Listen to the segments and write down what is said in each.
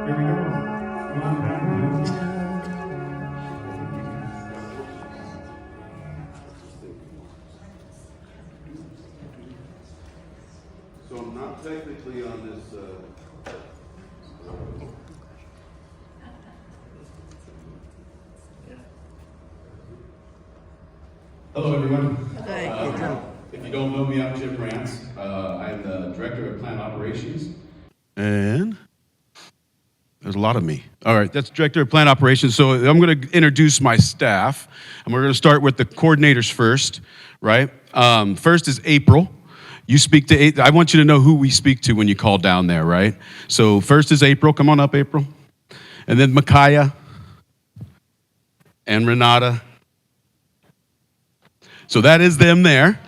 Here we go. One back. So I'm not technically on this. Hello, everyone. If you don't know me, I'm Jim Rance. I'm the Director of Plant Operations. And there's a lot of me. All right, that's Director of Plant Operations. So I'm going to introduce my staff. And we're going to start with the coordinators first, right? First is April. You speak to, I want you to know who we speak to when you call down there, right? So first is April. Come on up, April. And then Micaiah and Renata. So that is them there.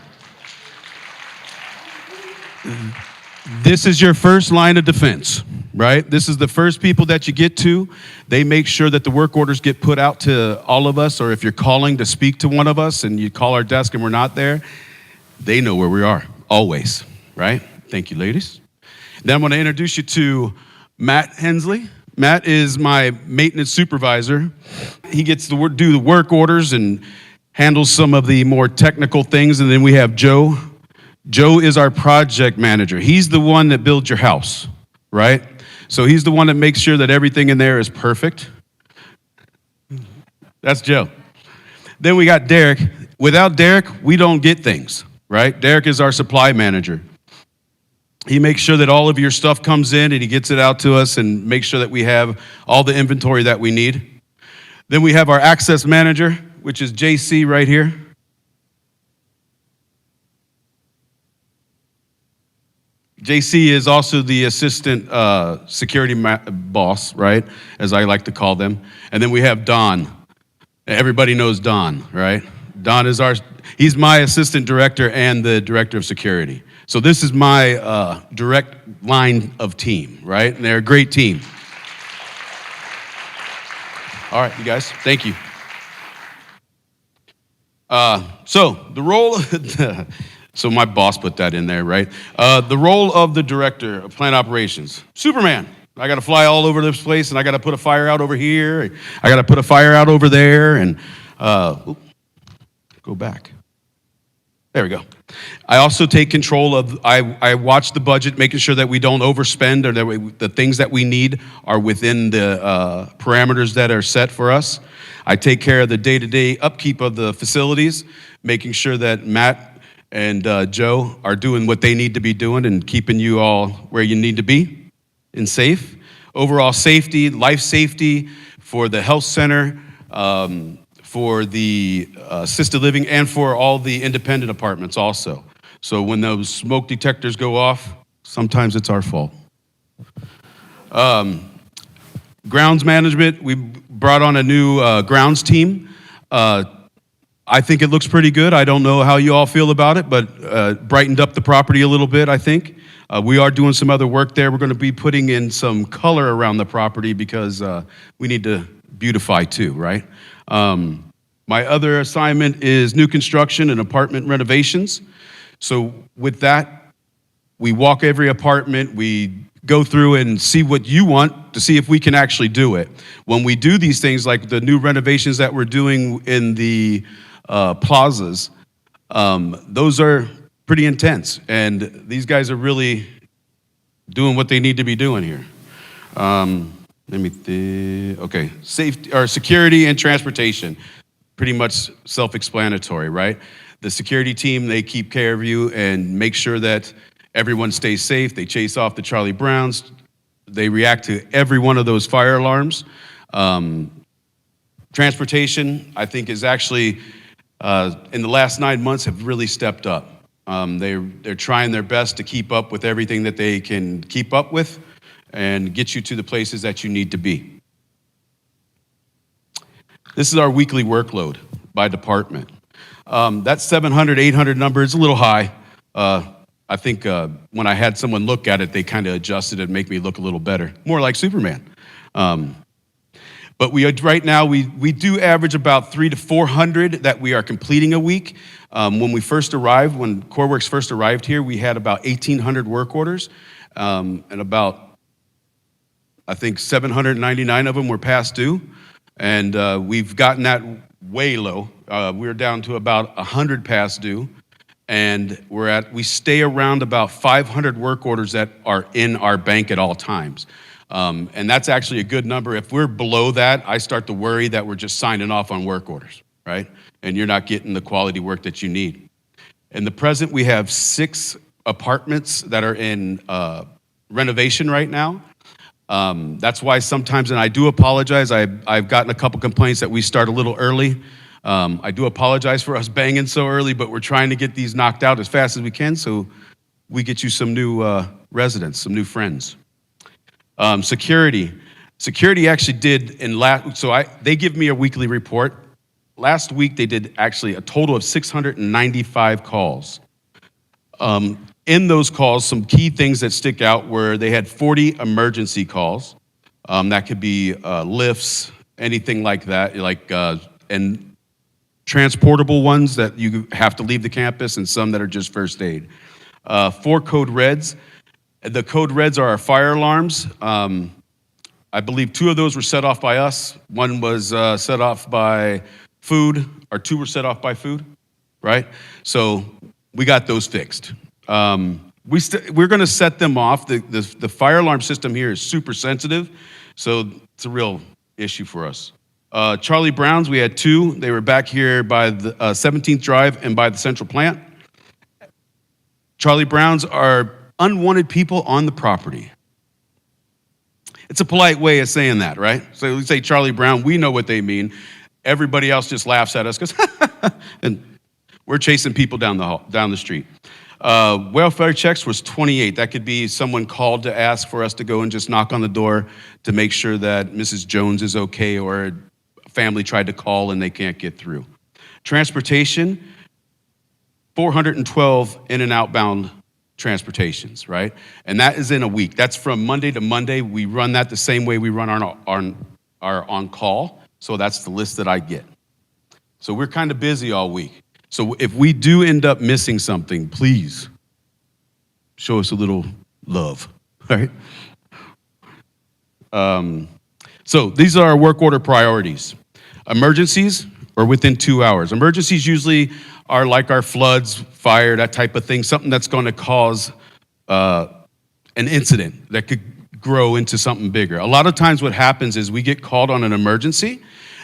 This is your first line of defense, right? This is the first people that you get to. They make sure that the work orders get put out to all of us, or if you're calling to speak to one of us and you call our desk and we're not there, they know where we are, always, right? Thank you, ladies. Then I'm going to introduce you to Matt Hensley. Matt is my maintenance supervisor. He gets to do the work orders and handles some of the more technical things. And then we have Joe. Joe is our project manager. He's the one that builds your house, right? So he's the one that makes sure that everything in there is perfect. That's Joe. Then we got Derek. Without Derek, we don't get things, right? Derek is our supply manager. He makes sure that all of your stuff comes in and he gets it out to us and makes sure that we have all the inventory that we need. Then we have our access manager, which is JC right here. JC is also the assistant security boss, right, as I like to call them. And then we have Don. Everybody knows Don, right? Don is he's my assistant director and the director of security. So this is my direct line of team, right? And they're a great team. All right, you guys, thank you. So the role, so my boss put that in there, right? The role of the director of plant operations, Superman. I got to fly all over this place, and I got to put a fire out over here. I got to put a fire out over there, and go back. There we go. I also take control of, I watch the budget, making sure that we don't overspend or that the things that we need are within the parameters that are set for us. I take care of the day-to-day upkeep of the facilities, making sure that Matt and Joe are doing what they need to be doing and keeping you all where you need to be and safe. Overall safety, life safety for the health center, for the assisted living, and for all the independent apartments also. So when those smoke detectors go off, sometimes it's our fault. Grounds management, we brought on a new grounds team. I think it looks pretty good. I don't know how you all feel about it, but brightened up the property a little bit, I think. We are doing some other work there. We're going to be putting in some color around the property because we need to beautify too, right? My other assignment is new construction and apartment renovations. So with that, we walk every apartment, we go through and see what you want to see if we can actually do it. When we do these things, like the new renovations that we're doing in the plazas, those are pretty intense, and these guys are really doing what they need to be doing here. Okay, safety or security and transportation, pretty much self-explanatory, right? The security team, they keep care of you and make sure that everyone stays safe. They chase off the Charlie Browns. They react to every one of those fire alarms. Transportation, I think, is actually, in the last 9 months, have really stepped up. They're trying their best to keep up with everything that they can keep up with and get you to the places that you need to be. This is our weekly workload by department. That 700, 800 number is a little high. I think when I had someone look at it, they kind of adjusted it and make me look a little better, more like Superman. But right now, we do average about 300 to 400 that we are completing a week. When we first arrived, when CoreWorks first arrived here, we had about 1,800 work orders and about I think 799 of them were past due, and we've gotten that way low. We're down to about 100 past due, and we stay around about 500 work orders that are in our bank at all times. And that's actually a good number. If we're below that, I start to worry that we're just signing off on work orders, right? And you're not getting the quality work that you need. In the present, we have 6 apartments that are in renovation right now. That's why sometimes, and I do apologize, I've gotten a couple complaints that we start a little early. I do apologize for us banging so early, but we're trying to get these knocked out as fast as we can so we get you some new residents, some new friends. Security actually did they give me a weekly report. Last week they did actually a total of 695 calls. In those calls, some key things that stick out were they had 40 emergency calls. That could be lifts, anything like that, and transportable ones that you have to leave the campus, and some that are just first aid. 4 code reds. The code reds are our fire alarms. I believe 2 of those were set off by us. 1 was set off by food, or 2 were set off by food, right? So we got those fixed. We're going to set them off. The fire alarm system here is super sensitive, so it's a real issue for us. Charlie Brown's, we had 2. They were back here by the 17th Drive and by the Central Plant. Charlie Brown's are unwanted people on the property. It's a polite way of saying that, right? So we say Charlie Brown, we know what they mean. Everybody else just laughs at us because and we're chasing people down the street. Welfare checks was 28. That could be someone called to ask for us to go and just knock on the door to make sure that Mrs. Jones is okay, or a family tried to call and they can't get through. Transportation, 412 in and outbound transportations, right? And that is in a week. That's from Monday to Monday. We run that the same way we run our on-call. So that's the list that I get. So we're kind of busy all week. So if we do end up missing something, please show us a little love, right? So these are our work order priorities. Emergencies are within 2 hours. Emergencies usually are like our floods, fire, that type of thing, something that's going to cause an incident that could grow into something bigger. A lot of times what happens is we get called on an emergency,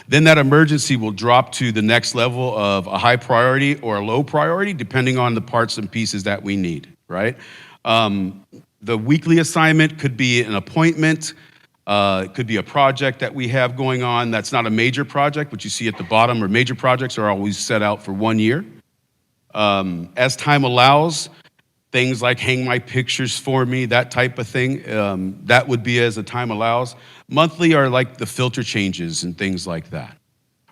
then that emergency will drop to the next level of a high priority or a low priority, depending on the parts and pieces that we need, right? The weekly assignment could be an appointment. It could be a project that we have going on that's not a major project, which you see at the bottom, or major projects are always set out for 1 year. As time allows, things like hang my pictures for me, that type of thing, that would be as the time allows. Monthly are like the filter changes and things like that,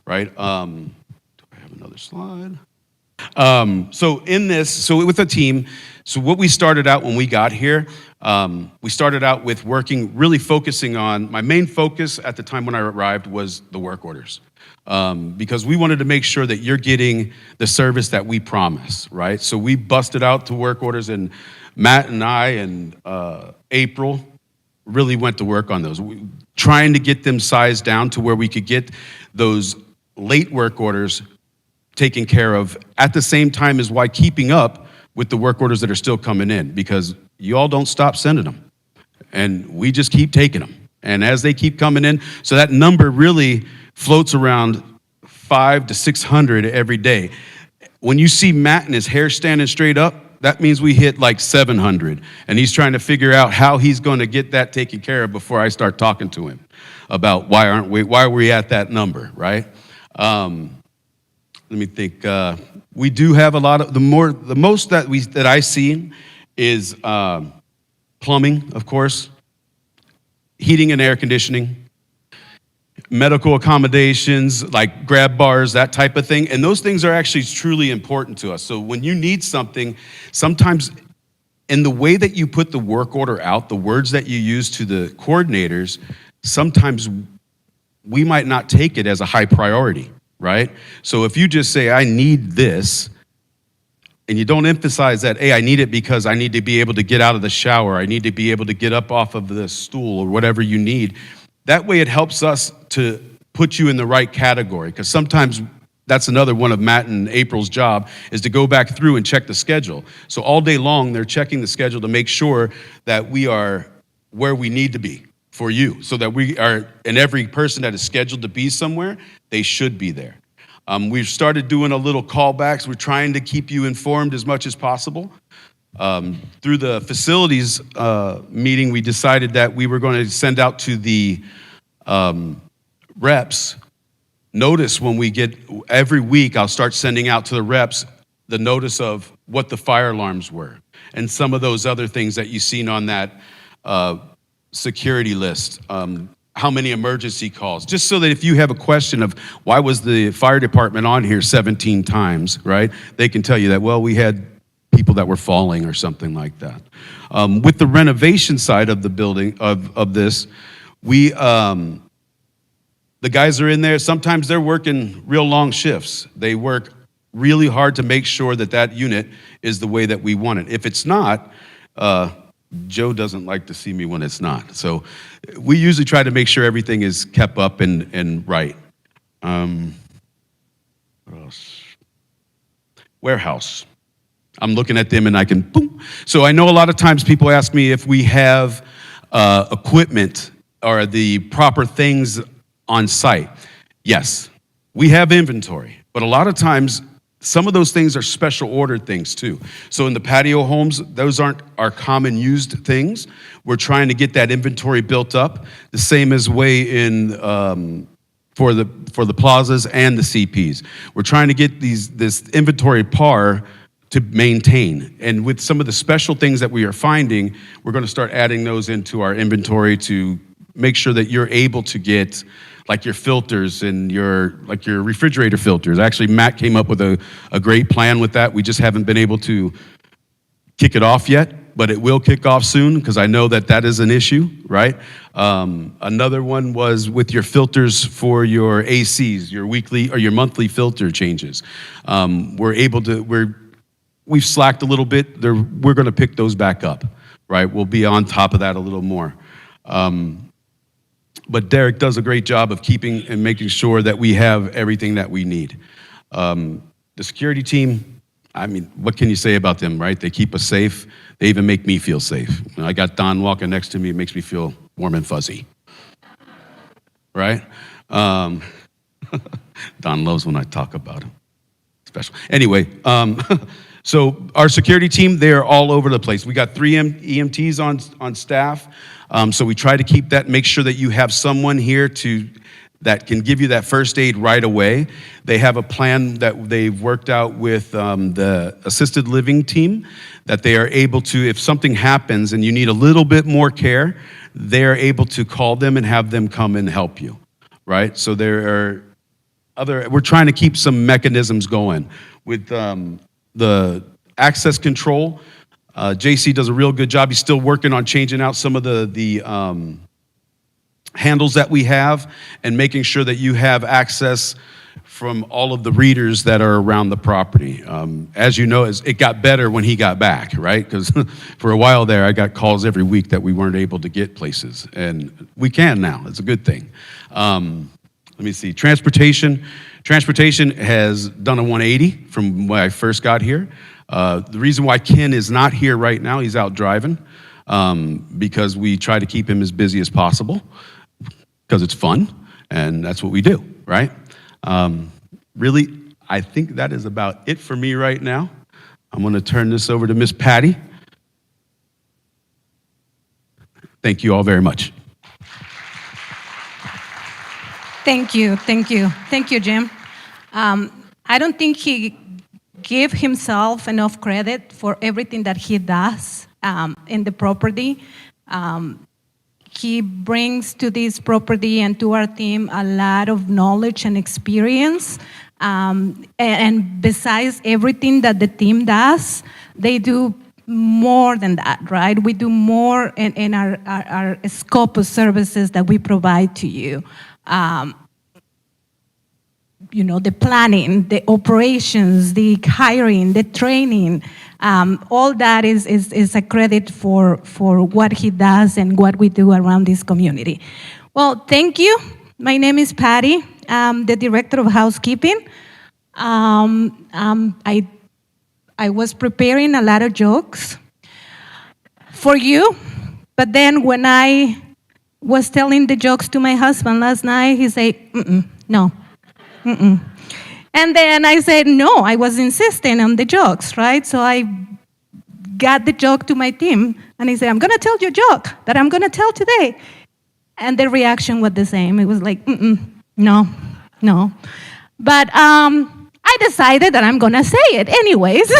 right? Do I have another slide? So with the team, so what we started out when we got here, we started out with really focusing on, my main focus at the time when I arrived was the work orders. Because we wanted to make sure that you're getting the service that we promise, right? So we busted out to work orders, and Matt and I and April really went to work on those, trying to get them sized down to where we could get those late work orders taken care of at the same time as why keeping up with the work orders that are still coming in, because you all don't stop sending them, and we just keep taking them. And as they keep coming in, so that number really floats around 500 to 600 every day. When you see Matt and his hair standing straight up, that means we hit like 700, and he's trying to figure out how he's going to get that taken care of before I start talking to him about why are we at that number, right? Let me think. We do have a lot of the most that I see is plumbing, of course, heating and air conditioning, medical accommodations like grab bars, that type of thing. And those things are actually truly important to us. So when you need something, sometimes in the way that you put the work order out, the words that you use to the coordinators, sometimes we might not take it as a high priority, right? So if you just say, I need this, and you don't emphasize that, hey, I need it because I need to be able to get out of the shower, I need to be able to get up off of the stool or whatever you need. That way it helps us to put you in the right category, because sometimes that's another one of Matt and April's job, is to go back through and check the schedule. So all day long, they're checking the schedule to make sure that we are where we need to be for you, so that we are, and every person that is scheduled to be somewhere, they should be there. We've started doing a little callbacks. We're trying to keep you informed as much as possible. Through the facilities meeting, we decided that we were going to send out to the reps notice when we get, every week I'll start sending out to the reps the notice of what the fire alarms were and some of those other things that you've seen on that security list. How many emergency calls, just so that if you have a question of why was the fire department on here 17 times, right? They can tell you that, well, we had people that were falling or something like that. With the renovation side of the building, of this, we, the guys are in there, sometimes they're working real long shifts. They work really hard to make sure that that unit is the way that we want it. If it's not, Joe doesn't like to see me when it's not. So we usually try to make sure everything is kept up and right. What else? Warehouse. I'm looking at them and I can, boom. So I know a lot of times people ask me if we have equipment or the proper things on site. Yes, we have inventory, but a lot of times some of those things are special ordered things too. So in the patio homes, those aren't our common used things. We're trying to get that inventory built up the same as way in for the plazas and the CPs. We're trying to get this inventory par to maintain. And with some of the special things that we are finding, we're going to start adding those into our inventory to make sure that you're able to get like your filters and your refrigerator filters. Actually, Matt came up with a great plan with that. We just haven't been able to kick it off yet, but it will kick off soon because I know that that is an issue, right? Another one was with your filters for your ACs, your weekly or your monthly filter changes. We've slacked a little bit. We're going to pick those back up, right? We'll be on top of that a little more. But Derek does a great job of keeping and making sure that we have everything that we need. The security team, I mean, what can you say about them, right? They keep us safe. They even make me feel safe. When I got Don walking next to me, it makes me feel warm and fuzzy, right? Don loves when I talk about him. Special. Anyway, so our security team, they're all over the place. We got 3 EMTs on staff. So we try to keep that, make sure that you have someone here that can give you that first aid right away. They have a plan that they've worked out with the assisted living team, that they are able to, if something happens and you need a little bit more care, they're able to call them and have them come and help you, right? So we're trying to keep some mechanisms going. With the access control, JC does a real good job. He's still working on changing out some of the handles that we have and making sure that you have access from all of the readers that are around the property. As you know, it got better when he got back, right? Because for a while there, I got calls every week that we weren't able to get places, and we can now. It's a good thing. Let me see. Transportation has done a 180 from when I first got here. The reason why Ken is not here right now, he's out driving, because we try to keep him as busy as possible, because it's fun, and that's what we do, right? Really, I think that is about it for me right now. I'm going to turn this over to Miss Patty. Thank you all very much. Thank you, Jim. I don't think he gave himself enough credit for everything that he does in the property. He brings to this property and to our team a lot of knowledge and experience. And besides everything that the team does, they do more than that, right? We do more in our scope of services that we provide to you. the planning, the operations, the hiring, the training, all that is a credit for what he does and what we do around this community. Well, thank you. My name is Patty. I'm the Director of Housekeeping. I was preparing a lot of jokes for you, but then when I was telling the jokes to my husband last night, he said, no. And then I said, no, I was insisting on the jokes, right? So I got the joke to my team, and he said, I'm going to tell you a joke that I'm going to tell today. And the reaction was the same. It was like, no. But I decided that I'm going to say it anyways.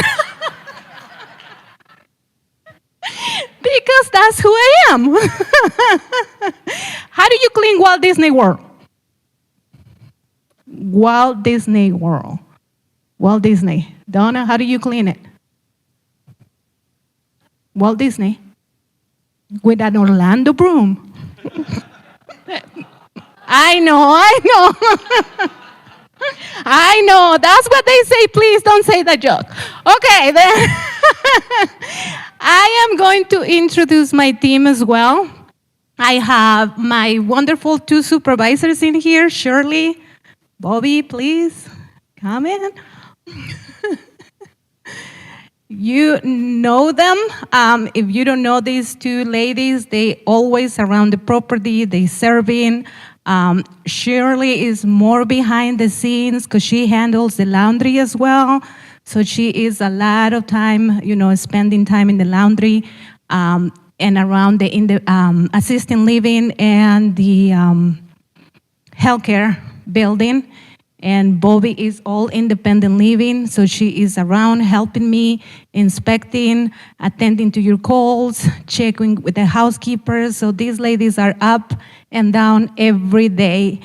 Because that's who I am. How do you clean Walt Disney World? Walt Disney World. Walt Disney. Donna, how do you clean it? Walt Disney. With an Orlando broom. I know. I know. That's what they say. Please don't say that joke. Okay, then. I am going to introduce my team as well. I have my wonderful 2 supervisors in here. Shirley, Bobby, please come in. You know them. If you don't know these 2 ladies, they always around the property, they serving. Shirley is more behind the scenes because she handles the laundry as well. So she is a lot of time, spending time in the laundry and around in the assisted living and the healthcare building. And Bobby is all independent living, so she is around helping me, inspecting, attending to your calls, checking with the housekeepers. So these ladies are up and down every day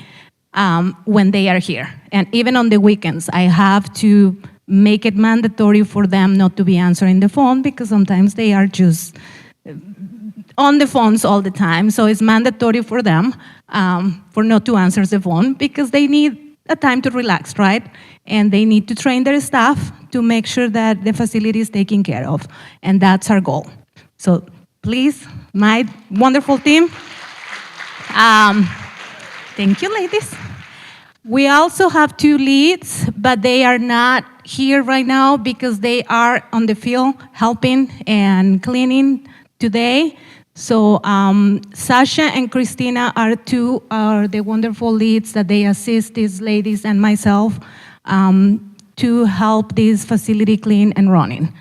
when they are here. And even on the weekends, I have to make it mandatory for them not to be answering the phone because sometimes they are just on the phones all the time. So it's mandatory for them for not to answer the phone because they need a time to relax, right? And they need to train their staff to make sure that the facility is taken care of. And that's our goal. So please, my wonderful team. Thank you, ladies. We also have 2 leads, but they are not here right now because they are on the field helping and cleaning today. So Sasha and Christina are the wonderful leads that they assist these ladies and myself to help this facility clean and running.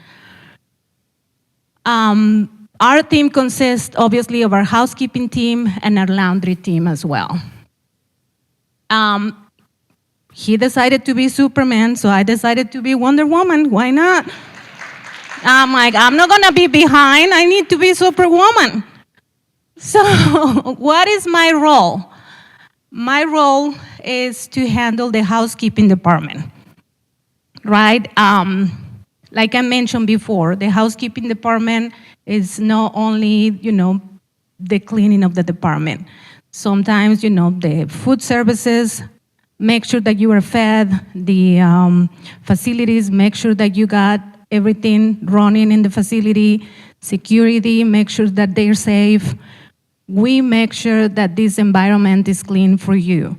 Our team consists obviously of our housekeeping team and our laundry team as well. He decided to be Superman, so I decided to be Wonder Woman. Why not? I'm like, I'm not gonna be behind. I need to be Superwoman. So what is my role? My role is to handle the housekeeping department, right? Like I mentioned before, the housekeeping department is not only, the cleaning of the department. Sometimes, the food services, make sure that you are fed, the facilities, make sure that you got everything running in the facility, security, make sure that they're safe. We make sure that this environment is clean for you,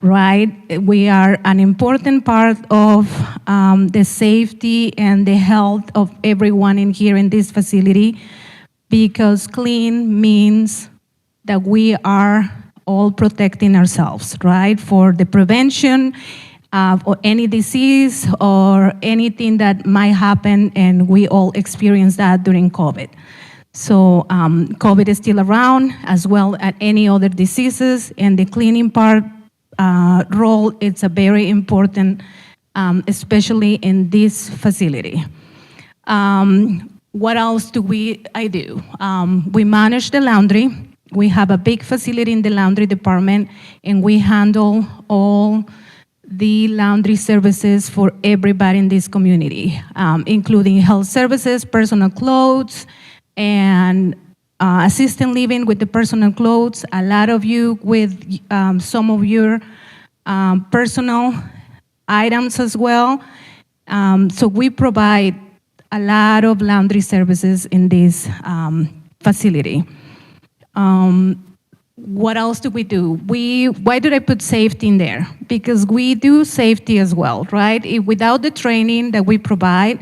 right? We are an important part of the safety and the health of everyone in here in this facility because clean means that we are all protecting ourselves, right? For the prevention of any disease or anything that might happen, and we all experienced that during COVID. So COVID is still around, as well as any other diseases, and the cleaning part role, it's a very important, especially in this facility. What else do I do? We manage the laundry. We have a big facility in the laundry department, and we handle all the laundry services for everybody in this community, including health services, personal clothes, and assisted living with the personal clothes. A lot of you with some of your personal items as well. So we provide a lot of laundry services in this facility. What else do? Why did I put safety in there? Because we do safety as well, right? Without the training that we provide,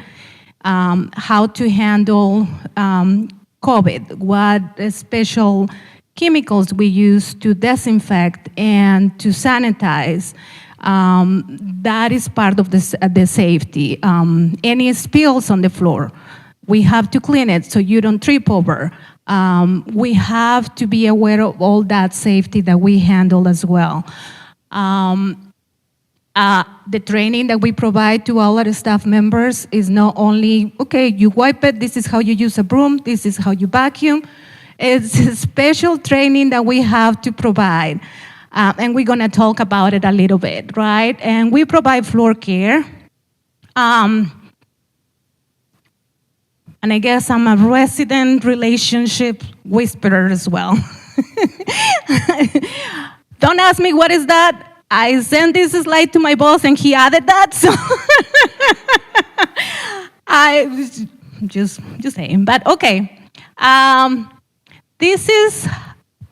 how to handle COVID, what special chemicals we use to disinfect and to sanitize, that is part of the safety. Any spills on the floor, we have to clean it so you don't trip over. We have to be aware of all that safety that we handle as well. The training that we provide to all our staff members is not only, okay, you wipe it, this is how you use a broom, this is how you vacuum. It's a special training that we have to provide. And we're gonna talk about it a little bit, right? And we provide floor care. And I guess I'm a resident relationship whisperer as well. Don't ask me what is that. I sent this slide to my boss and he added that, so I just saying, but okay. This is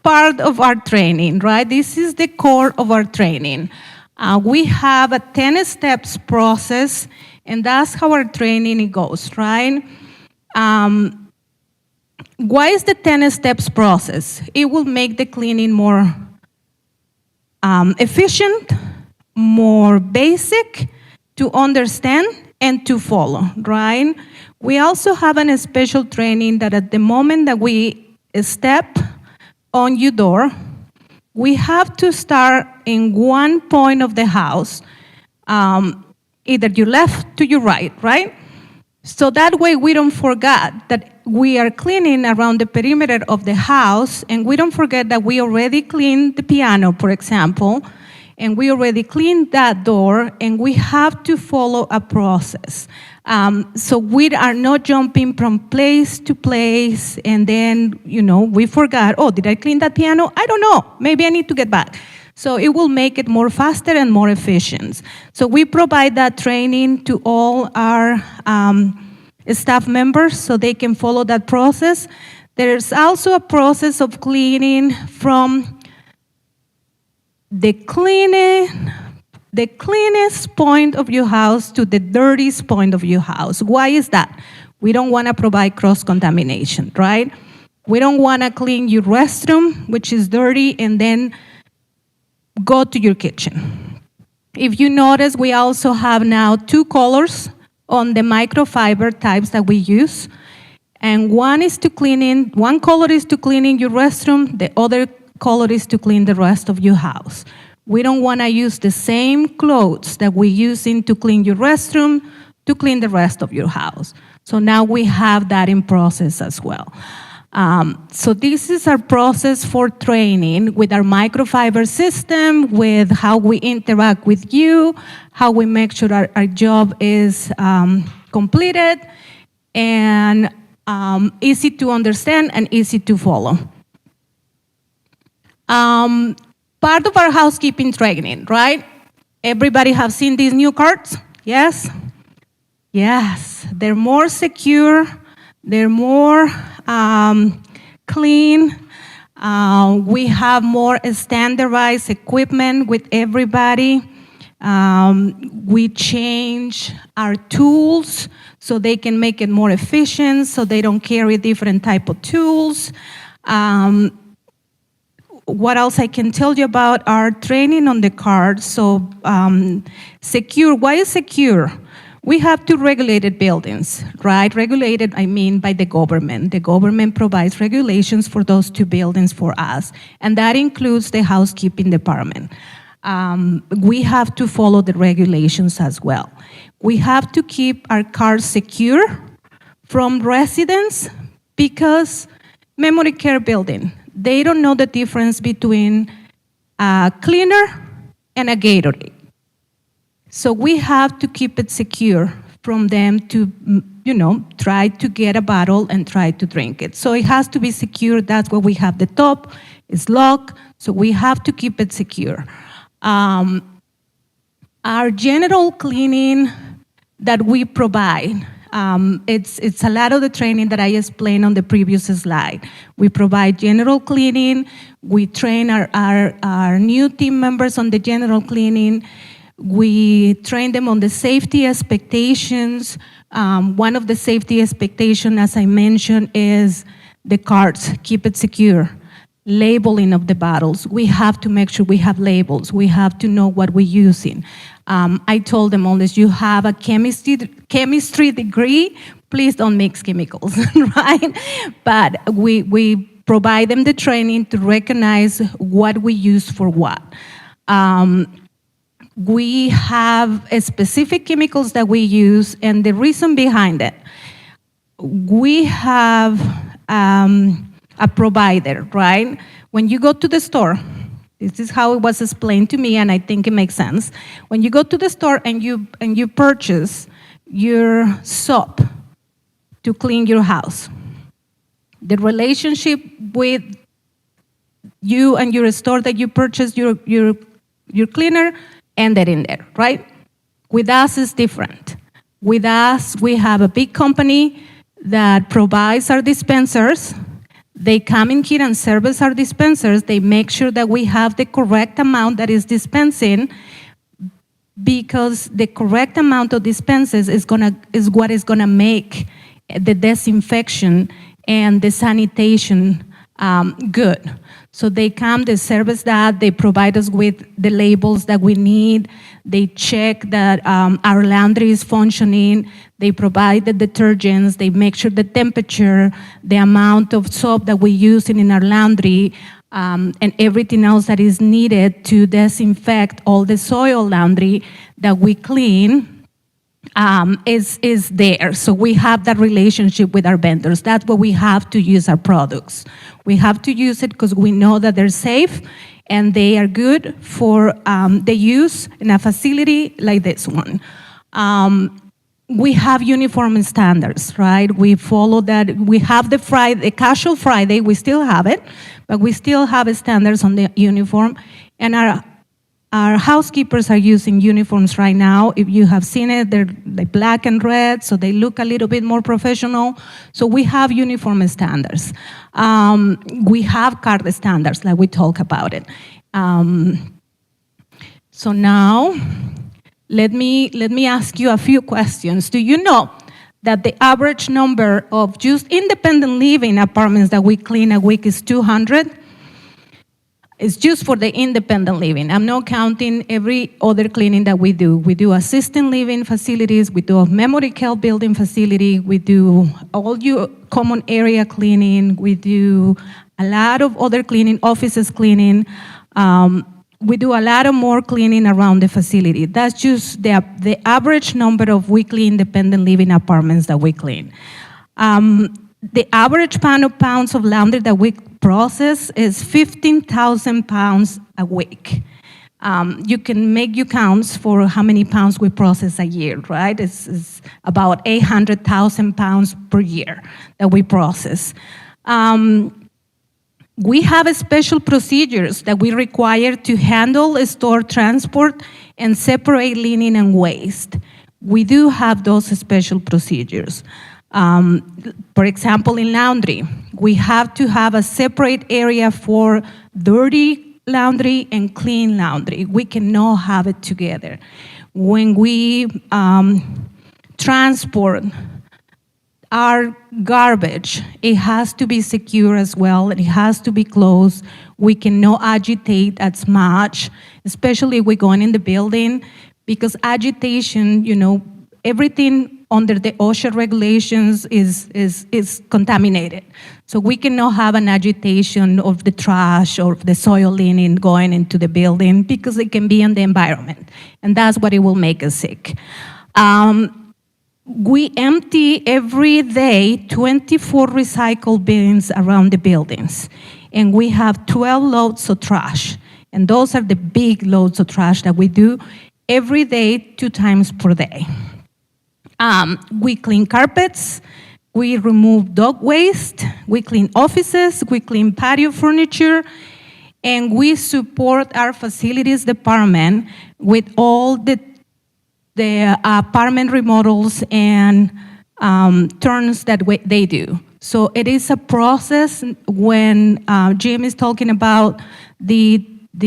part of our training, right? This is the core of our training. We have a 10 steps process, and that's how our training goes, right? Why is the 10 steps process? It will make the cleaning more efficient, more basic to understand and to follow, right? We also have a special training that at the moment that we step on your door, we have to start in one point of the house, either your left to your right, right? So that way we don't forget that we are cleaning around the perimeter of the house, and we don't forget that we already cleaned the piano, for example, and we already cleaned that door, and we have to follow a process. So we are not jumping from place to place, and then, we forgot, oh, did I clean that piano? I don't know, maybe I need to get back. So it will make it more faster and more efficient. So we provide that training to all our staff members so they can follow that process. There's also a process of cleaning from the cleanest point of your house to the dirtiest point of your house. Why is that? We don't want to provide cross-contamination, right? We don't want to clean your restroom, which is dirty, and then go to your kitchen. If you notice, we also have now 2 colors on the microfiber types that we use. And one color is to cleaning your restroom, the other color is to clean the rest of your house. We don't want to use the same clothes that we're using to clean your restroom to clean the rest of your house. So now we have that in process as well. So this is our process for training with our microfiber system, with how we interact with you, how we make sure our job is completed, and easy to understand and easy to follow. Part of our housekeeping training, right? Everybody have seen these new carts? Yes? Yes, they're more secure, they're more clean. We have more standardized equipment with everybody. We change our tools so they can make it more efficient, so they don't carry different type of tools. What else I can tell you about our training on the card? So secure, why is secure? We have 2 regulated buildings, right? Regulated, I mean, by the government. The government provides regulations for those 2 buildings for us, and that includes the housekeeping department. We have to follow the regulations as well. We have to keep our cars secure from residents because memory care building, they don't know the difference between a cleaner and a Gatorade. So we have to keep it secure from them to, try to get a bottle and try to drink it. So it has to be secure. That's why we have the top. It's locked, so we have to keep it secure. Our general cleaning that we provide, it's a lot of the training that I explained on the previous slide. We provide general cleaning. We train our new team members on the general cleaning. We train them on the safety expectations. One of the safety expectations, as I mentioned, is the carts, keep it secure. Labeling of the bottles. We have to make sure we have labels. We have to know what we're using. I told them, unless you have a chemistry degree, please don't mix chemicals, right? But we provide them the training to recognize what we use for what. We have specific chemicals that we use, and the reason behind it, we have a provider, right? When you go to the store, this is how it was explained to me, and I think it makes sense. When you go to the store and you purchase your soap to clean your house, the relationship with you and your store that you purchased your cleaner ended in there, right? With us, it's different. With us, we have a big company that provides our dispensers. They come in here and service our dispensers. They make sure that we have the correct amount that is dispensing, because the correct amount of dispenses is what is gonna make the disinfection and the sanitation good. So they come, they service that, they provide us with the labels that we need, they check that our laundry is functioning, they provide the detergents, they make sure the temperature, the amount of soap that we use in our laundry, and everything else that is needed to disinfect all the soil laundry that we clean is there. So we have that relationship with our vendors. That's where we have to use our products. We have to use it because we know that they're safe and they are good for the use in a facility like this one. We have uniform standards, right? We follow that. We have the casual Friday, we still have it, but we still have standards on the uniform. And our housekeepers are using uniforms right now. If you have seen it, they're like black and red, so they look a little bit more professional. So we have uniform standards. We have card standards, like we talk about it. So now, let me ask you a few questions. Do you know that the average number of just independent living apartments that we clean a week is 200? It's just for the independent living. I'm not counting every other cleaning that we do. We do assisted living facilities, we do a memory care building facility, we do all your common area cleaning, we do a lot of other cleaning, offices cleaning. We do a lot of more cleaning around the facility. That's just the average number of weekly independent living apartments that we clean. The average pounds of laundry that we process is 15,000 pounds a week. You can make your counts for how many pounds we process a year, right? It's about 800,000 pounds per year that we process. We have special procedures that we require to handle store transport and separate linen and waste. We do have those special procedures. For example, in laundry, we have to have a separate area for dirty laundry and clean laundry. We cannot have it together. When we transport our garbage, it has to be secure as well. It has to be closed. We cannot agitate as much, especially if we're going in the building, because agitation, everything under the OSHA regulations is contaminated. So we cannot have an agitation of the trash or the soil linen going into the building, because it can be in the environment, and that's what it will make us sick. We empty every day 24 recycle bins around the buildings, and we have 12 loads of trash, and those are the big loads of trash that we do every day, 2 times per day. We clean carpets, we remove dog waste, we clean offices, we clean patio furniture, and we support our facilities department with all the the apartment remodels and turns that they do. So it is a process. When Jim is talking about the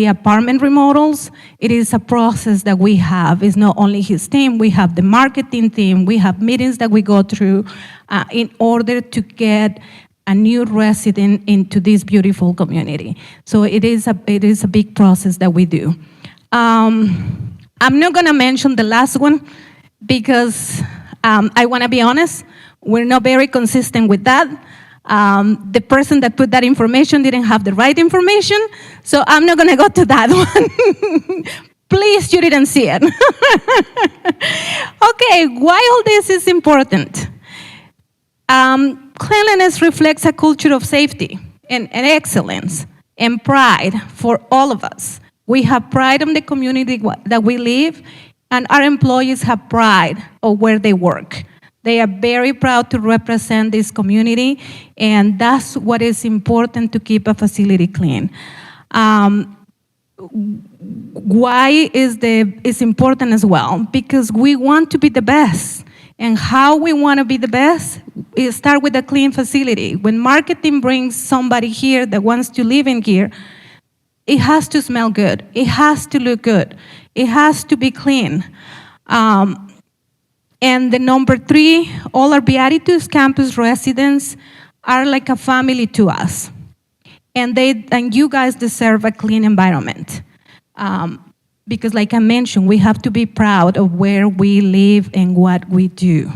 apartment remodels, it is a process that we have. It's not only his team, we have the marketing team, we have meetings that we go through in order to get a new resident into this beautiful community. So it is a big process that we do. I'm not gonna mention the last one because I wanna be honest, we're not very consistent with that. The person that put that information didn't have the right information, so I'm not gonna go to that one. Please, you didn't see it. Okay, why all this is important? Cleanliness reflects a culture of safety and excellence and pride for all of us. We have pride in the community that we live, and our employees have pride of where they work. They are very proud to represent this community, and that's what is important to keep a facility clean. Why is important as well? Because we want to be the best. And how we want to be the best is start with a clean facility. When marketing brings somebody here that wants to live in here, it has to smell good. It has to look good. It has to be clean. And the number 3, all our Beatitudes campus residents are like a family to us. And you guys deserve a clean environment. Because like I mentioned, we have to be proud of where we live and what we do.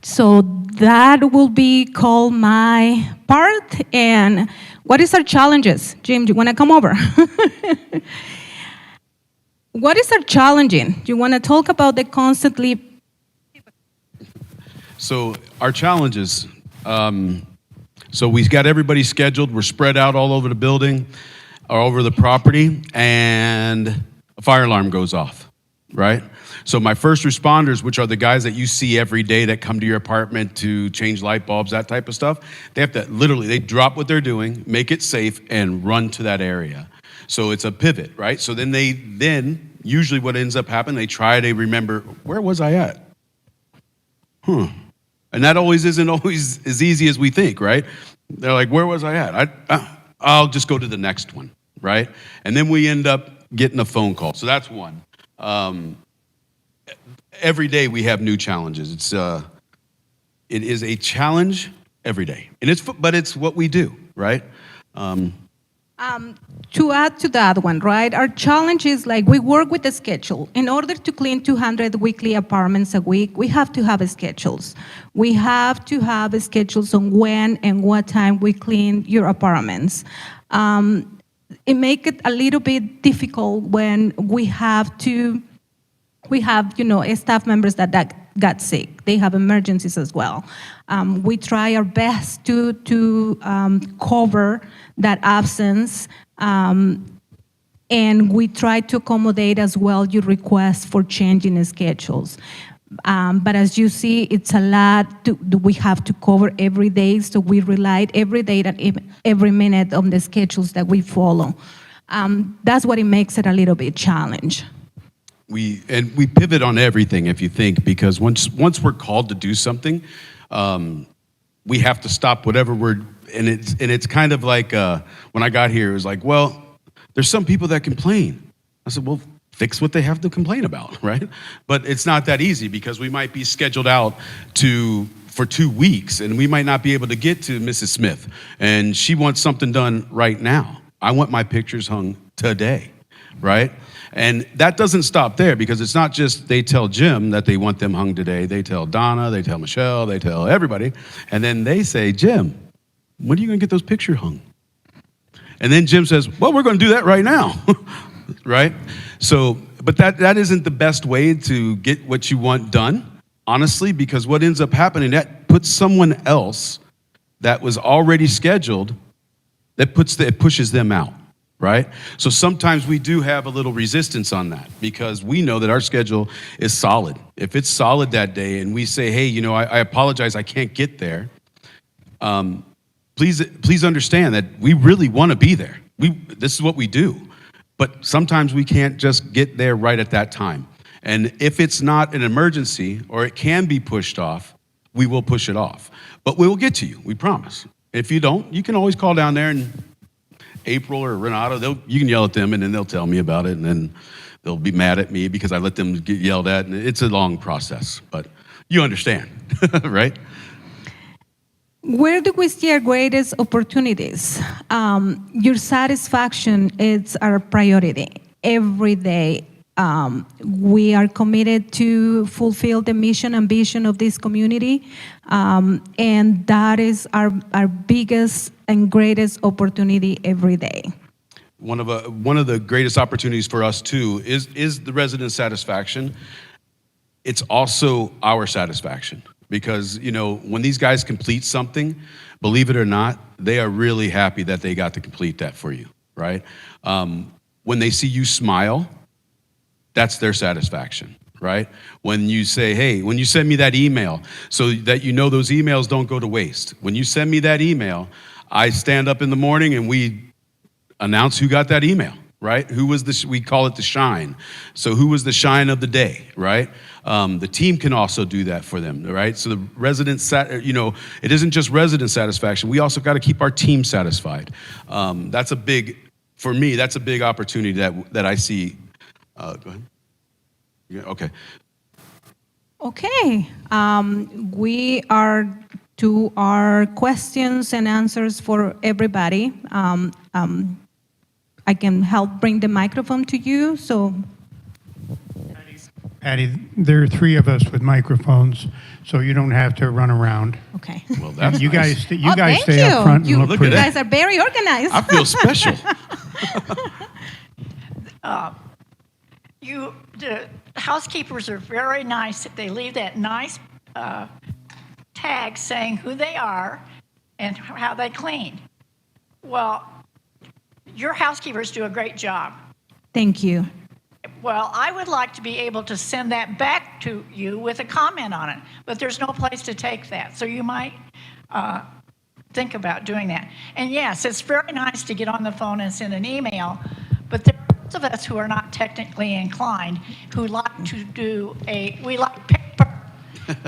So that will be called my part. And what is our challenges? Jim, do you want to come over? What is our challenging? Do you want to talk about the constantly? So our challenges, so we've got everybody scheduled. We're spread out all over the building, all over the property, and a fire alarm goes off, right? So my first responders, which are the guys that you see every day that come to your apartment to change light bulbs, that type of stuff, they have to literally, they drop what they're doing, make it safe, and run to that area. So it's a pivot, right? So then usually what ends up happening, they try to remember, where was I at? And that always isn't always as easy as we think, right? They're like, where was I at? I'll just go to the next one, right? And then we end up getting a phone call. So that's one. Every day we have new challenges. It is a challenge every day, but it's what we do, right? To add to that one, right? Our challenge is like we work with a schedule. In order to clean 200 weekly apartments a week, we have to have schedules. We have to have schedules on when and what time we clean your apartments. It makes it a little bit difficult when we have staff members that got sick. They have emergencies as well. We try our best to cover that absence, and we try to accommodate as well your requests for changing schedules. But as you see, it's a lot we have to cover every day, so we rely every day and every minute on the schedules that we follow. That's what it makes it a little bit challenge. We pivot on everything, if you think, because once we're called to do something, we have to stop whatever and it's kind of like when I got here, it was like, well, there's some people that complain. I said, well, fix what they have to complain about, right? But it's not that easy because we might be scheduled out for 2 weeks, and we might not be able to get to Mrs. Smith, and she wants something done right now. I want my pictures hung today, right? And that doesn't stop there, because it's not just they tell Jim that they want them hung today. They tell Donna, they tell Michelle, they tell everybody. And then they say, Jim, when are you going to get those pictures hung? And then Jim says, well, we're going to do that right now, right? So, but that isn't the best way to get what you want done, honestly, because what ends up happening, that puts someone else that was already scheduled, it pushes them out. Right? So sometimes we do have a little resistance on that because we know that our schedule is solid. If it's solid that day and we say, hey, I apologize, I can't get there. Please understand that we really want to be there. This is what we do. But sometimes we can't just get there right at that time. And if it's not an emergency or it can be pushed off, we will push it off. But we will get to you, we promise. If you don't, you can always call down there, and April or Renato, you can yell at them, and then they'll tell me about it, and then they'll be mad at me because I let them get yelled at, and it's a long process, but you understand, right? Where do we see our greatest opportunities? Your satisfaction is our priority. Every day, we are committed to fulfill the mission and vision of this community, and that is our biggest and greatest opportunity every day. One of the greatest opportunities for us too is the resident satisfaction. It's also our satisfaction. Because, when these guys complete something, believe it or not, they are really happy that they got to complete that for you, right? When they see you smile, that's their satisfaction, right? When you say, hey, when you send me that email, so that those emails don't go to waste. When you send me that email, I stand up in the morning and we announce who got that email, right? Who was we call it the shine. So who was the shine of the day, right? The team can also do that for them, right? So the residents, it isn't just resident satisfaction. We also got to keep our team satisfied. For me, that's a big opportunity that I see. Go ahead. Yeah, okay. Okay, we are to our questions and answers for everybody. I can help bring the microphone to you, so. Patty, there are three of us with microphones, so you don't have to run around. Okay. Well, that's You nice. guys, you guys thank stay you. up front and You look pretty. guys are very organized. I feel special. The housekeepers are very nice. They leave that nice tag saying who they are and how they clean. Well, your housekeepers do a great job. Thank you. Well, I would like to be able to send that back to you with a comment on it, but there's no place to take that. So you might think about doing that. And yes, it's very nice to get on the phone and send an email, but there are those of us who are not technically inclined who like to we like paper,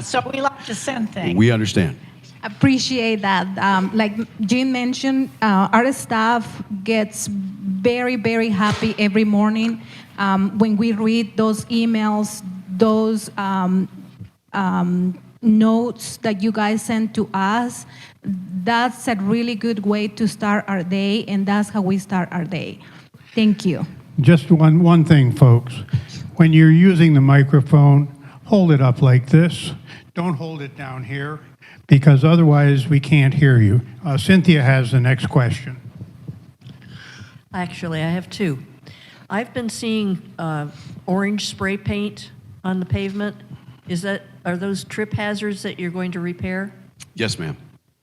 so we like to send things. We understand. Appreciate that. Like Jim mentioned, our staff gets very, very happy every morning when we read those emails, those notes that you guys send to us. That's a really good way to start our day, and that's how we start our day. Thank you. Just one thing, folks. When you're using the microphone, hold it up like this. Don't hold it down here, because otherwise we can't hear you. Cynthia has the next question. Actually, I have two. I've been seeing orange spray paint on the pavement. Are those trip hazards that you're going to repair? Yes, ma'am.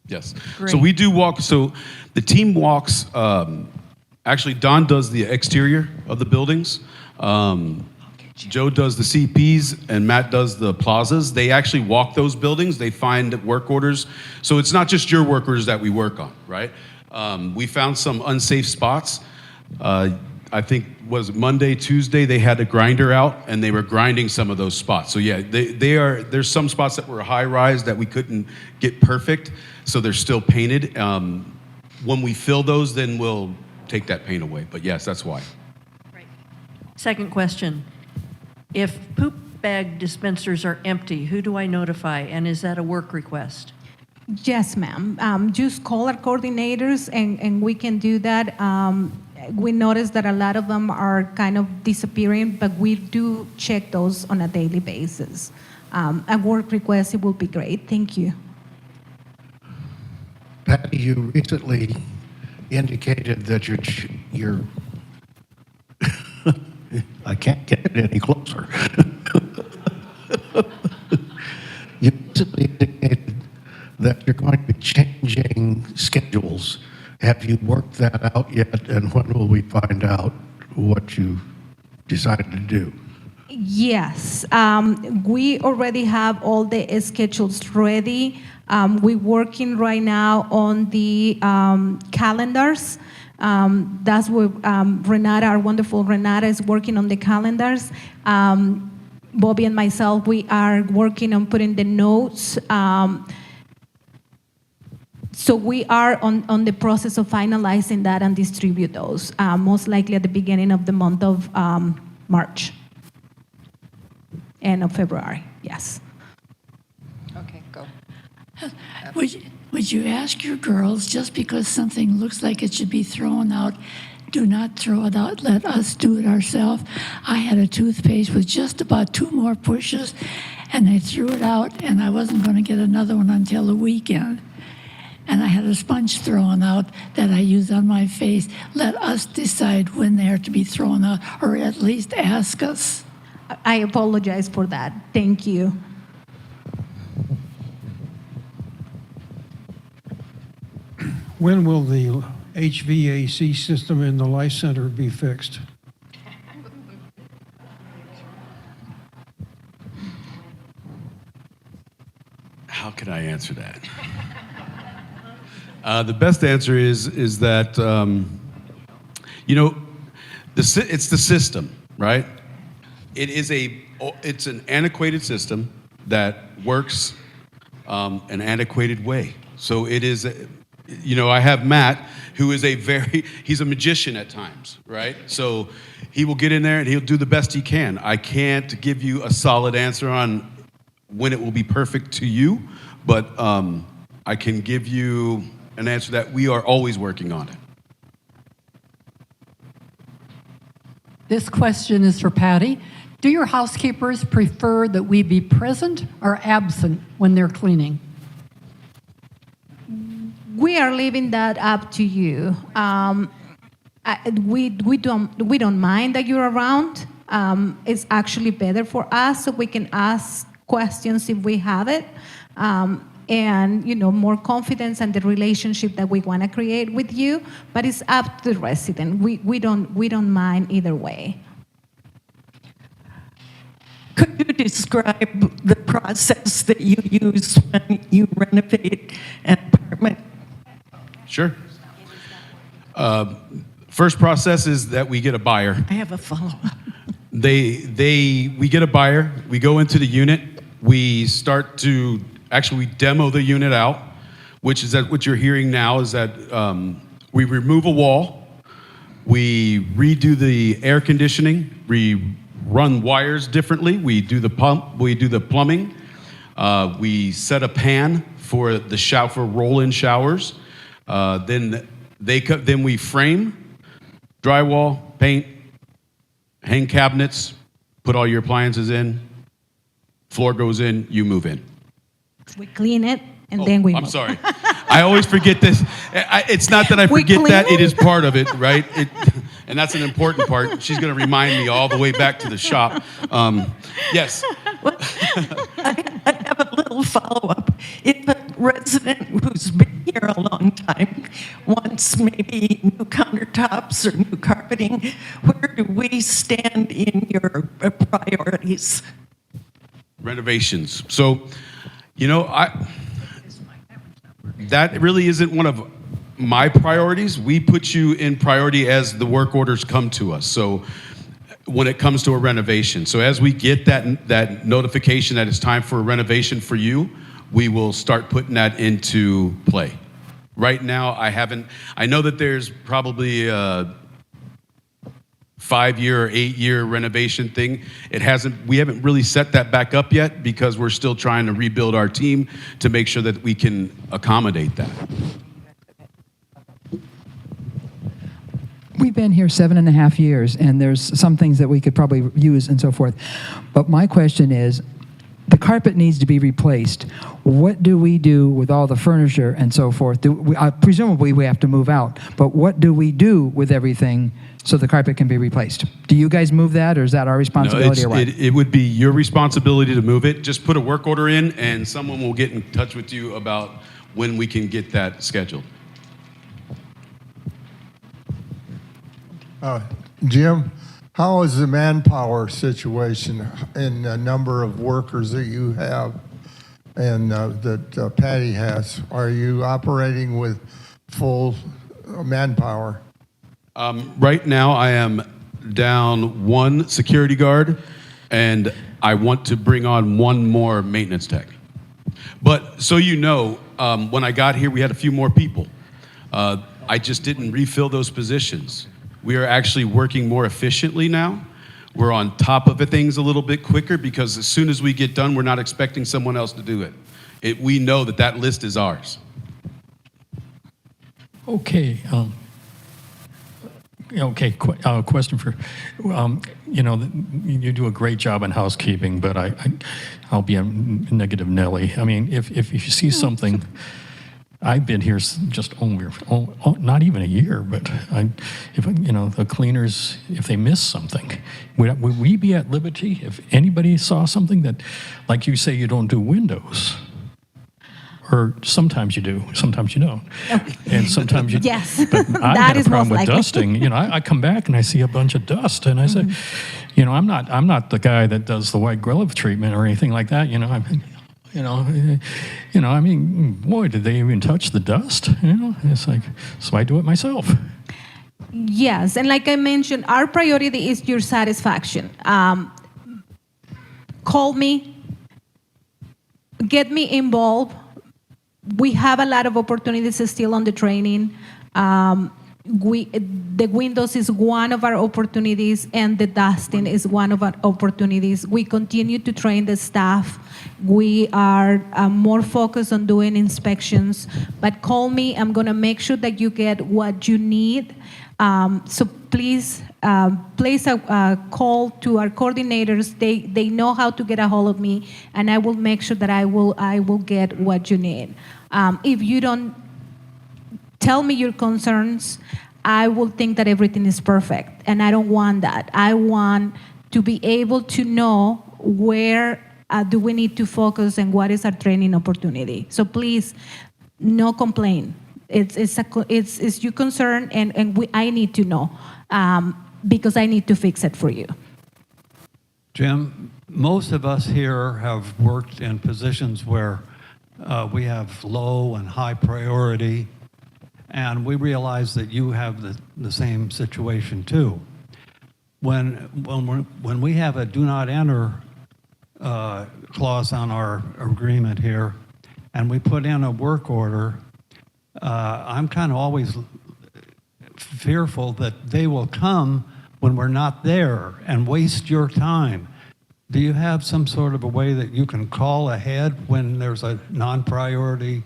Yes. Great. So we do walk. So the team walks. Actually, Don does the exterior of the buildings. Joe does the CPs and Matt does the plazas. They actually walk those buildings. They find work orders. So it's not just your work orders that we work on, right? We found some unsafe spots. I think was Monday, Tuesday, they had a grinder out and they were grinding some of those spots. So yeah, there's some spots that were high rise that we couldn't get perfect. So they're still painted. When we fill those, then we'll take that paint away. But yes, that's why. Right. Second question. If poop bag dispensers are empty, who do I notify? And is that a work request? Yes, ma'am. Just call our coordinators and we can do that. We noticed that a lot of them are kind of disappearing, but we do check those on a daily basis. A work request, it will be great. Thank you. Patty, you recently indicated that you're I can't get it any closer. You recently indicated that you're going to be changing schedules. Have you worked that out yet, and when will we find out what you decided to do? Yes, we already have all the schedules ready. We're working right now on the calendars. That's what Renata, our wonderful Renata, is working on the calendars. Bobby and myself, we are working on putting the notes. So we are on the process of finalizing that and distribute those, most likely at the beginning of the month of March. End of February, yes. Okay, go. Would you ask your girls, just because something looks like it should be thrown out, do not throw it out, let us do it ourselves? I had a toothpaste with just about 2 more pushes, and I threw it out, and I wasn't going to get another one until the weekend. And I had a sponge thrown out that I use on my face. Let us decide when they are to be thrown out, or at least ask us. I apologize for that. Thank you. When will the HVAC system in the Life Center be fixed? How can I answer that? The best answer is that, it's the system, right? It's an antiquated system that works an antiquated way. So it is, I have Matt, who is he's a magician at times, right? So he will get in there and he'll do the best he can. I can't give you a solid answer on when it will be perfect to you, but I can give you an answer that we are always working on it. This question is for Patty. Do your housekeepers prefer that we be present or absent when they're cleaning? We are leaving that up to you. We don't mind that you're around. It's actually better for us, so we can ask questions if we have it, and more confidence and the relationship that we want to create with you. But it's up to the resident. We don't mind either way. Could you describe the process that you use when you renovate an apartment? Sure. First process is that we get a buyer. I have a follow-up. We get a buyer, we go into the unit, we demo the unit out, which is what you're hearing now is that we remove a wall, we redo the air conditioning, we run wires differently, we do the pump, we do the plumbing, we set a pan for for roll-in showers, then we frame, drywall, paint, hang cabinets, put all your appliances in, floor goes in, you move in. We clean it, and then we move. I'm sorry. I always forget this. It's not that I We forget clean that, it it? is part of it, right? And that's an important part. She's going to remind me all the way back to the shop. Yes. I have a little follow-up. If a resident who's been here a long time wants maybe new countertops or new carpeting, where do we stand in your priorities? Renovations. So, that really isn't one of my priorities. We put you in priority as the work orders come to us. So when it comes to a renovation. So as we get that notification that it's time for a renovation for you, we will start putting that into play. Right now, I know that there's probably a 5-year or 8-year renovation thing. We haven't really set that back up yet because we're still trying to rebuild our team to make sure that we can accommodate that. We've been here 7.5 years, and there's some things that we could probably use and so forth. But my question is, the carpet needs to be replaced. What do we do with all the furniture and so forth? Presumably we have to move out, but what do we do with everything so the carpet can be replaced? Do you guys move that, or is that our responsibility, or what? It would be your responsibility to move it. Just put a work order in, and someone will get in touch with you about when we can get that scheduled. Jim, how is the manpower situation in the number of workers that you have and that Patty has? Are you operating with full manpower? Right now, I am down 1 security guard and I want to bring on one more maintenance tech. But so you know, when I got here, we had a few more people. I just didn't refill those positions. We are actually working more efficiently now. We're on top of things a little bit quicker because as soon as we get done, we're not expecting someone else to do it. We know that list is ours. Okay. Question for, you do a great job in housekeeping, but I'll be a negative Nelly. I mean, if you see something, I've been here just not even a year, but the cleaners, if they miss something, would we be at liberty if anybody saw something that, like you say, you don't do windows? Or sometimes you do, sometimes you don't. And sometimes you Yes, but I that had a is problem most with likely. dusting. I come back and I see a bunch of dust, and I say, I'm not the guy that does the white glove treatment or anything like that. I mean, boy, did they even touch the dust? It's like, so I do it myself. Yes, and like I mentioned, our priority is your satisfaction. Call me, get me involved. We have a lot of opportunities still on the training. The windows is one of our opportunities, and the dusting is one of our opportunities. We continue to train the staff. We are more focused on doing inspections, but call me. I'm going to make sure that you get what you need. So please place a call to our coordinators. They know how to get a hold of me, and I will make sure that I will get what you need. If you don't tell me your concerns, I will think that everything is perfect, and I don't want that. I want to be able to know where do we need to focus and what is our training opportunity. So please, no complaint. It's your concern, and I need to know because I need to fix it for you. Jim, most of us here have worked in positions where we have low and high priority, and we realize that you have the same situation too. When we have a do not enter clause on our agreement here, and we put in a work order, I'm kind of always fearful that they will come when we're not there and waste your time. Do you have some sort of a way that you can call ahead when there's a non-priority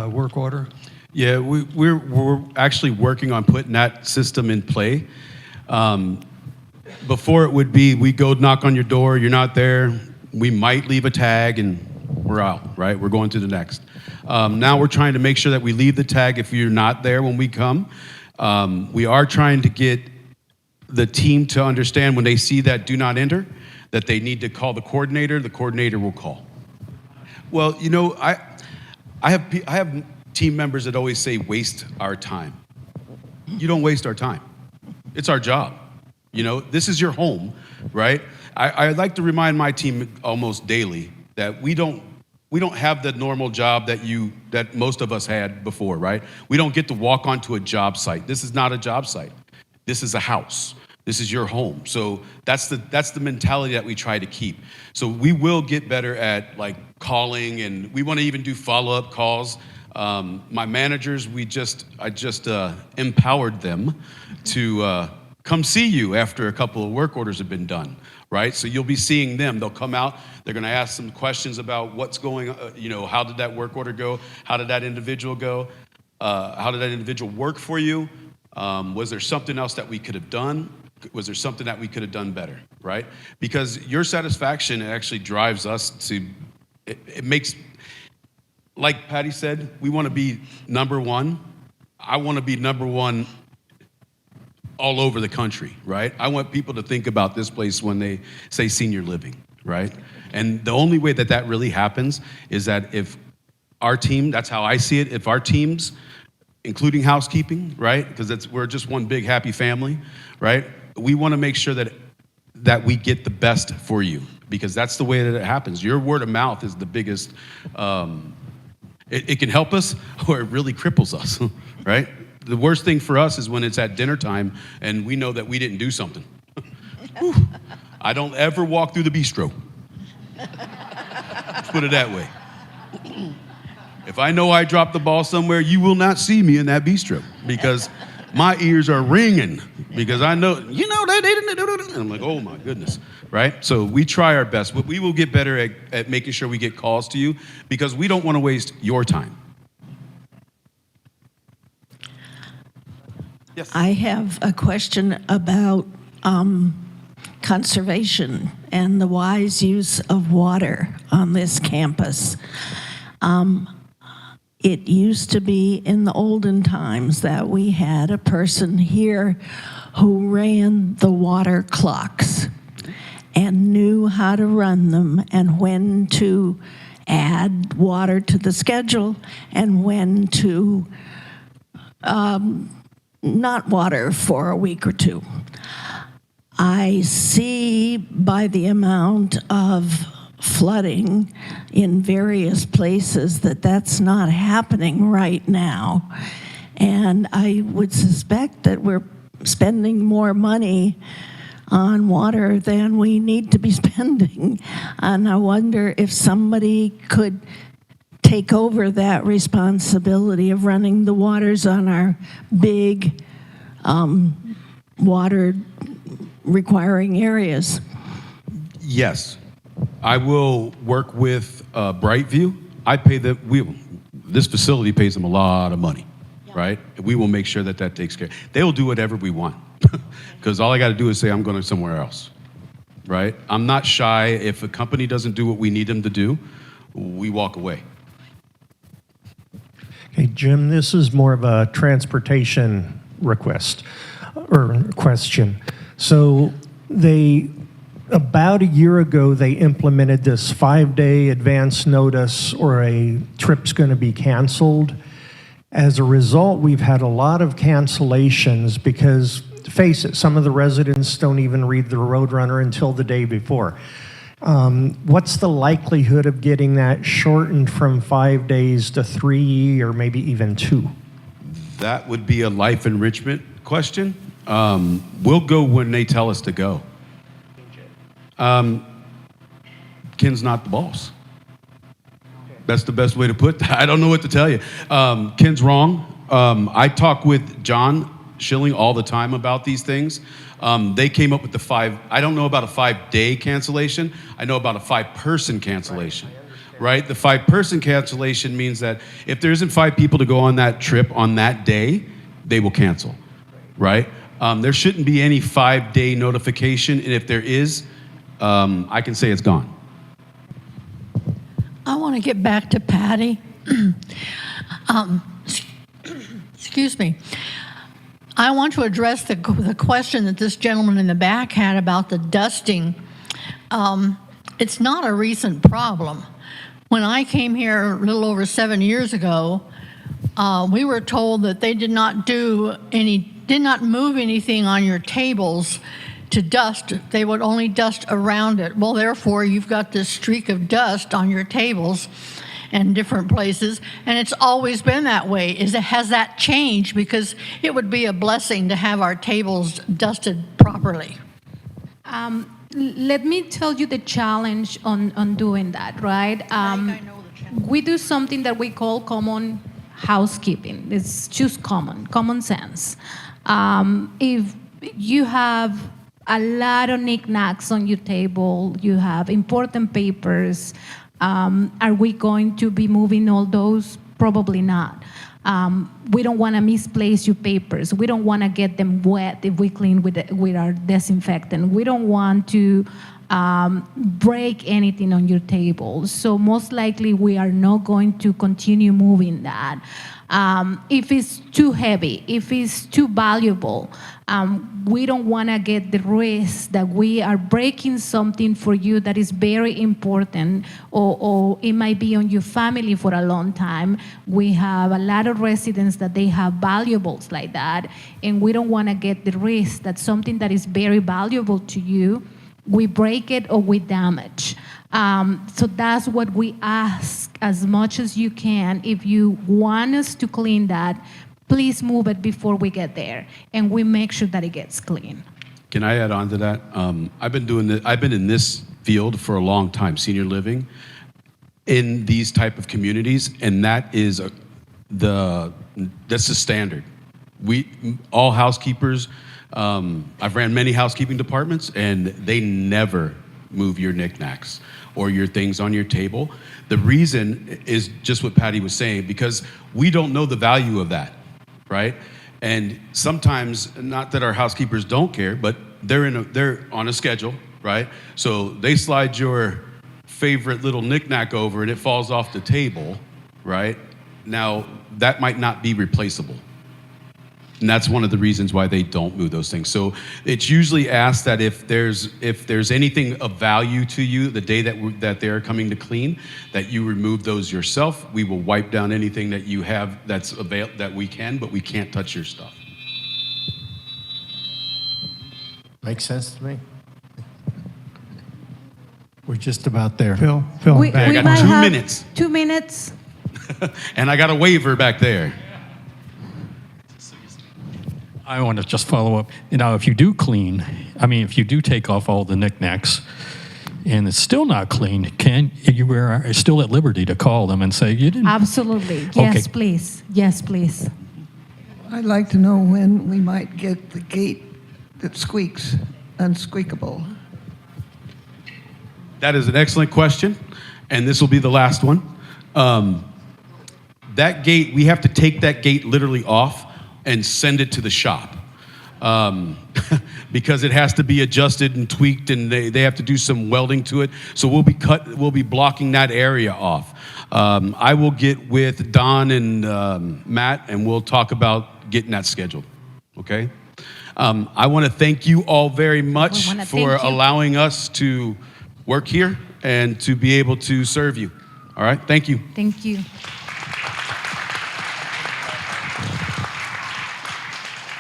work order? Yeah, we're actually working on putting that system in play. Before it would be, we go knock on your door, you're not there, we might leave a tag and we're out, right? We're going to the next. Now we're trying to make sure that we leave the tag if you're not there when we come. We are trying to get the team to understand when they see that do not enter, that they need to call the coordinator will call. Well, I have team members that always say waste our time. You don't waste our time. It's our job. This is your home, right? I like to remind my team almost daily that we don't have the normal job that most of us had before, right? We don't get to walk onto a job site. This is not a job site. This is a house. This is your home. So that's the mentality that we try to keep. So we will get better at calling, and we want to even do follow-up calls. My managers, I just empowered them to come see you after a couple of work orders have been done, right? So you'll be seeing them. They'll come out. They're going to ask some questions about what's going on. How did that work order go? How did that individual go? How did that individual work for you? Was there something else that we could have done? Was there something that we could have done better, right? Because your satisfaction actually drives us to, it makes, like Patty said, we want to be number one. I want to be number one all over the country, right? I want people to think about this place when they say senior living, right? And the only way that really happens is that if our team, that's how I see it, if our teams, including housekeeping, right? Because we're just one big happy family, right? We want to make sure that we get the best for you, because that's the way that it happens. Your word of mouth is the biggest. It can help us, or it really cripples us, right? The worst thing for us is when it's at dinner time and we know that we didn't do something. I don't ever walk through the bistro. Let's put it that way. If I know I dropped the ball somewhere, you will not see me in that bistro because my ears are ringing because I know, they didn't do it. And I'm like, oh my goodness, right? So we try our best, but we will get better at making sure we get calls to you because we don't want to waste your time. Yes. I have a question about conservation and the wise use of water on this campus. It used to be in the olden times that we had a person here who ran the water clocks and knew how to run them and when to add water to the schedule and when to not water for a week or two. I see by the amount of flooding in various places that that's not happening right now. And I would suspect that we're spending more money on water than we need to be spending. And I wonder if somebody could take over that responsibility of running the waters on our big water requiring areas. Yes, I will work with Brightview. This facility pays them a lot of money, right? We will make sure that takes care. They will do whatever we want because all I got to do is say I'm going somewhere else, right? I'm not shy. If a company doesn't do what we need them to do, we walk away. Okay, Jim, this is more of a transportation request or question. So about a year ago, they implemented this 5-day advance notice or a trip's going to be canceled. As a result, we've had a lot of cancellations because, face it, some of the residents don't even read the Roadrunner until the day before. What's the likelihood of getting that shortened from 5 days to 3 or maybe even 2? That would be a life enrichment question. We'll go when they tell us to go. Ken's not the boss. That's the best way to put that. I don't know what to tell you. Ken's wrong. I talk with John Schilling all the time about these things. They came up with the 5. I don't know about a 5-day cancellation. I know about a 5-person cancellation. Right? The 5-person cancellation means that if there isn't 5 people to go on that trip on that day, they will cancel. Right? There shouldn't be any 5-day notification, and if there is, I can say it's gone. I want to get back to Patty. Excuse me. I want to address the question that this gentleman in the back had about the dusting. It's not a recent problem. When I came here a little over 7 years ago, we were told that they did not move anything on your tables to dust. They would only dust around it. Well, therefore, you've got this streak of dust on your tables and different places, and it's always been that way. Has that changed? Because it would be a blessing to have our tables dusted properly. Let me tell you the challenge on doing that, right? We do something that we call common housekeeping. It's just common sense. If you have a lot of knickknacks on your table, you have important papers, are we going to be moving all those? Probably not. We don't want to misplace your papers. We don't want to get them wet if we clean with our disinfectant. We don't want to break anything on your table. So most likely we are not going to continue moving that. If it's too heavy, if it's too valuable, we don't want to get the risk that we are breaking something for you that is very important, or it might be on your family for a long time. We have a lot of residents that they have valuables like that, and we don't want to get the risk that something that is very valuable to you, we break it or we damage. So that's what we ask as much as you can. If you want us to clean that, please move it before we get there, and we make sure that it gets clean. Can I add on to that? I've been in this field for a long time, senior living, in these type of communities, and that is that's the standard. All housekeepers, I've ran many housekeeping departments, and they never move your knickknacks or your things on your table. The reason is just what Patty was saying, because we don't know the value of that, right? And sometimes, not that our housekeepers don't care, but they're on a schedule, right? So they slide your favorite little knickknack over and it falls off the table, right? Now, that might not be replaceable. And that's one of the reasons why they don't move those things. So it's usually asked that if there's anything of value to you the day that they're coming to clean, that you remove those yourself. We will wipe down anything that you have that we can, but we can't touch your stuff. Makes sense to me. We're just about there. Phil, We back. I got might 2 have minutes. 2 minutes. And I got a waiver back there. I want to just follow up. If you do clean, if you do take off all the knickknacks and it's still not clean, you are still at liberty to call them and say you didn't? Absolutely. Yes, Okay. please. Yes, please. I'd like to know when we might get the gate that squeaks unsqueakable. That is an excellent question, and this will be the last one. That gate, we have to take that gate literally off and send it to the shop, because it has to be adjusted and tweaked, and they have to do some welding to it. So we'll be blocking that area off. I will get with Don and Matt, and we'll talk about getting that scheduled. Okay. I want to thank you all very much for allowing us to work here and to be able to serve you. All right. Thank you. Thank you.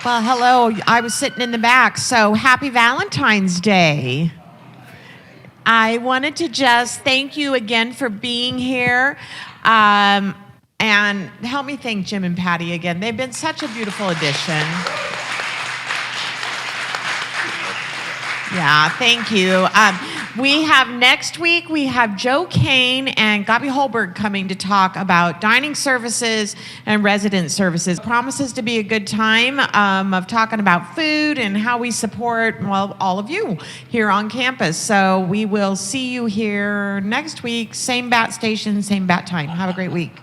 Well, hello. I was sitting in the back, so happy Valentine's Day. I wanted to just thank you again for being here. And help me thank Jim and Patty again. They've been such a beautiful addition. Yeah, thank you. Next week, we have Joe Kane and Gabi Holberg coming to talk about dining services and resident services. Promises to be a good time of talking about food and how we support, all of you here on campus. So we will see you here next week, same bat station, same bat time. Have a great week.